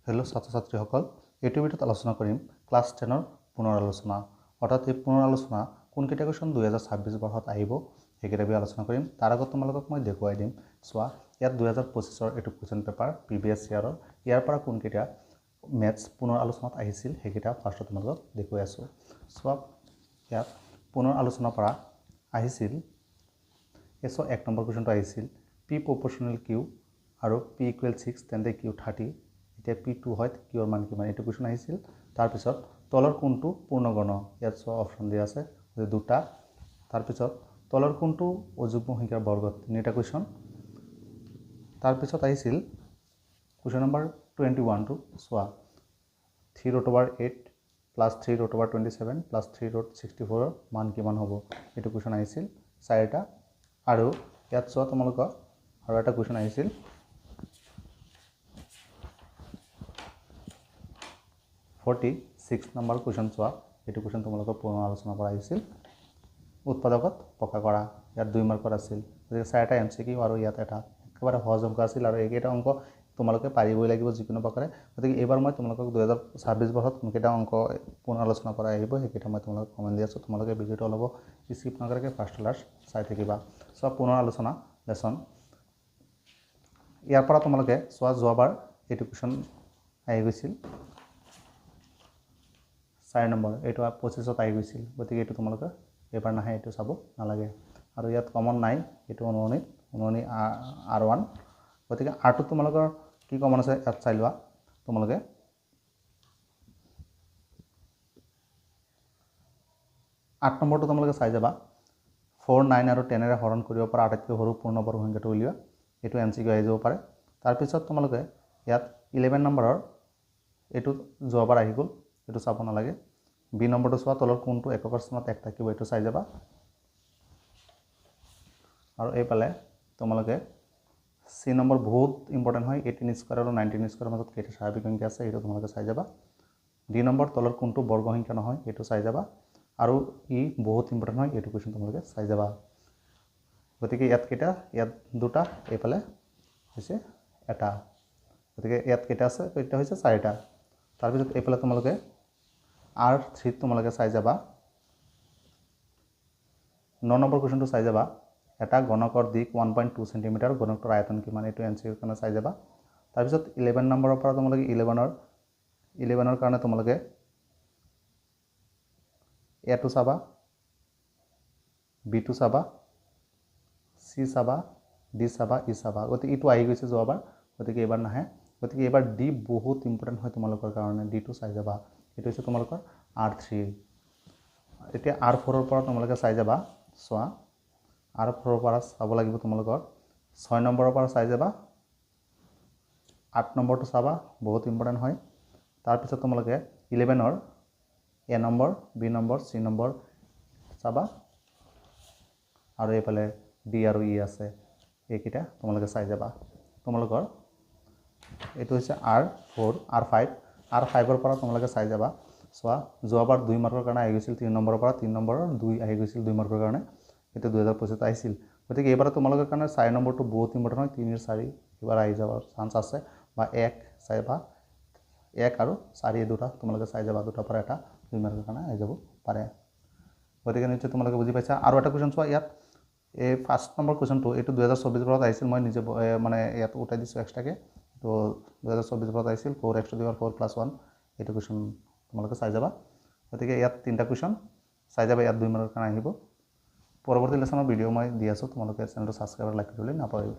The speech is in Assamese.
হেল্ল' ছাত্ৰ-ছাত্ৰীসকল, এইটো ভিডিঅ'ত আলোচনা কৰিম ক্লাছ 10ৰ পুনৰ আলোচনা। অৰ্থাৎ এই পুনৰ আলোচনা কোনকেইটা কুৱেশ্যন 2026 বৰ্ষত আহিব সেইকেইটা বিষয়ে আলোচনা কৰিম। তাৰ আগত তোমালোকক মই দেখুৱাই দিম। চোৱা, ইয়াত 2025ৰ এইটো কুৱেশ্যন পেপাৰ প্ৰিভিয়াছ ইয়াৰৰ, ইয়াৰ পৰা কোনকেইটা মেথছ পুনৰ আলোচনাত আহিছিল সেইকেইটা ফাৰ্ষ্টত তোমালোকক দেখুৱাই আছোঁ। চোৱা, ইয়াত পুনৰ আলোচনাৰ পৰা আহিছিল এছ' 1 নম্বৰ কুৱেশ্যনটো আহিছিল পি প্ৰপৰ্চনেল কিউ আৰু পি ইকুৱেল 6 তেন্তে কিউ 30। এতিয়া P2 হয় কিউৰ মান কিমান, এইটো কুৱেশ্যন আহিছিল। তাৰপিছত তলৰ কোনটো পূৰ্ণগণ, ইয়াত চোৱা অপশ্যন দিয়া আছে দুটা। তাৰপিছত তলৰ কোনটো অযুগ্ম সংখ্যাৰ বৰ্গ, তিনিটা কুৱেশ্যন। তাৰপিছত আহিছিল কুৱেশ্যন নম্বৰ 21টো। চোৱা, 3√8 প্লাছ 3√27 প্লাছ 3√64ৰ মান কিমান হ'ব, এইটো কুৱেশ্যন আহিছিল চাৰিটা। আৰু ইয়াত চোৱা তোমালোকৰ আৰু এটা কুৱেশ্যন আহিছিল 46 নম্বৰ কুৱেশ্যন। চোৱা, এইটো কুৱেশ্যন তোমালোকৰ পুনৰ আলোচনাৰ পৰা আহিছিল। উৎপাদকত পকা কৰা, ইয়াত 2 মাৰ্কৰ আছিল। গতিকে চাৰিটা MCQ আৰু ইয়াত এটা একেবাৰে সহজ অংক আছিল। আৰু এইকেইটা অংক তোমালোকে পাৰিবই লাগিব যিকোনো প্ৰকাৰে। গতিকে এইবাৰ মই তোমালোকক 2026 বৰ্ষত কোনকেইটা অংক পুনৰ আলোচনাৰ পৰা আহিব সেইকেইটা মই তোমালোকক কমেণ্ট দি আছোঁ। তোমালোকে ভিডিঅ'টো অলপ স্কিপ নকৰাকৈ ফাৰ্ষ্ট লাষ্ট চাই থাকিবা। চোৱা, পুনৰ আলোচনা লেচন, ইয়াৰ পৰা তোমালোকে চোৱা যোৱাবাৰ এইটো কুৱেশ্যন আহি গৈছিল 4 নম্বৰ, এইটো 25ত আহি গৈছিল। গতিকে এইটো তোমালোকে এইবাৰ নাহে, এইটো চাব নালাগে। আৰু ইয়াত কমন নাই, এইটো অনুৰণি R1। গতিকে R2 তোমালোকৰ কি কমন আছে ইয়াত চাই লোৱা। তোমালোকে 8 নম্বৰটো তোমালোকে চাই যাবা। 4, 9 আৰু 10ৰে হৰণ কৰিব পৰা আটাইতকৈ সৰু পূৰ্ণবৰ্গ সংখ্যাটো উলিওৱা, এইটো MCQ আহি যাব পাৰে। তাৰপিছত তোমালোকে ইয়াত 11 নম্বৰৰ এইটো যোৱাবাৰ আহি গ'ল, এইটো চাব নালাগে। বি নম্বৰটো চোৱা, তলৰ কোনটো এককৰ স্থানত 1 থাকিব, এইটো চাই যাবা। আৰু এইফালে তোমালোকে চি নম্বৰ বহুত ইম্পৰ্টেণ্ট হয়, 18 স্কোৱাৰ আৰু 19 স্কোৱাৰৰ মাজত কেইটা স্বাভাৱিক সংখ্যা আছে, এইটো তোমালোকে চাই যাবা। ডি নম্বৰ তলৰ কোনটো বৰ্গ সংখ্যা নহয়, এইটো চাই যাবা। আৰু ই বহুত ইম্পৰ্টেণ্ট হয়, এইটো কুৱেশ্যন তোমালোকে চাই যাবা। গতিকে ইয়াত কেইটা, ইয়াত দুটা, এইফালে হৈছে এটা। গতিকে ইয়াত কেইটা আছে, কেইটা হৈছে চাৰিটা। তাৰপিছত এইফালে তোমালোকে R3 তোমালোকে চাই যাবা। 9 নম্বৰ কুৱেশ্যনটো চাই যাবা। এটা গণকৰ দিশ 1.2 চেণ্টিমিটাৰ, গণকটোৰ আয়তন কিমান, এইটো MCQৰ কাৰণে চাই যাবা। তাৰপিছত 11 নম্বৰৰ পৰা তোমালোকে 11ৰ কাৰণে তোমালোকে A2 চাবা, B2 চাবা, C চাবা, D চাবা, E চাবা। গতিকে এইটো আহি গৈছে যোৱাবাৰ, গতিকে এইবাৰ নাহে। গতিকে এইবাৰ D বহুত ইম্পৰ্টেণ্ট হয় তোমালোকৰ কাৰণে, D2 চাই যাবা। এইটো হৈছে তোমালোকৰ R3। এতিয়া R4ৰ পৰা তোমালোকে চাই যাবা। চোৱা, R4ৰ পৰা চাব লাগিব তোমালোকৰ 6 নম্বৰৰ পৰা চাই যাবা। 8 নম্বৰটো চাবা, বহুত ইম্পৰ্টেণ্ট হয়। তাৰপিছত তোমালোকে 11ৰ A number, B number, C number চাবা। আৰু এইফালে D আৰু E আছে, এইকেইটা তোমালোকে চাই যাবা। তোমালোকৰ এইটো হৈছে R5ৰ পৰা তোমালোকে চাই যাবা। চোৱা, যোৱাবাৰ 2 মাৰ্কৰ কাৰণে আহি গৈছিল 3 নম্বৰৰ পৰা, 3 নম্বৰৰ 2 আহি গৈছিল 2 মাৰ্কৰ কাৰণে, এইটো 2025ত আহিছিল। গতিকে এইবাৰ তোমালোকৰ কাৰণে 4 নম্বৰটো বহুত ইম্পৰ্টেণ্ট হয়, 3, 4 এইবাৰ আহি যাবৰ চান্স আছে। বা 1 চাইবা, 1 আৰু 4 দুটা তোমালোকে চাই যাবা, দুটাৰ পৰা এটা 2 মাৰ্কৰ কাৰণে আহি যাব পাৰে। গতিকে নিশ্চয় তোমালোকে বুজি পাইছা। আৰু এটা কুৱেশ্যন চোৱা, ইয়াত এই 1 নম্বৰ কুৱেশ্যনটো এইটো 2024 বৰ্ষত আহিছিল। মই নিজে মানে ইয়াত উঠাই দিছোঁ এক্সট্ৰাকৈ। তো 2024 বৰ্ষত আহিছিল 4x to the power 4 + 1, এইটো কুৱেশ্যন তোমালোকে চাই যাবা। গতিকে ইয়াত 3টা কুৱেশ্যন চাই যাবা, ইয়াত 2 মাৰ্কৰ কাৰণে আহিব। পৰৱৰ্তী লেচনৰ ভিডিঅ' মই দি আছোঁ, তোমালোকে চেনেলটো ছাবস্ক্ৰাইব আৰু লাইক কৰিবলৈ নাপাহৰিবা।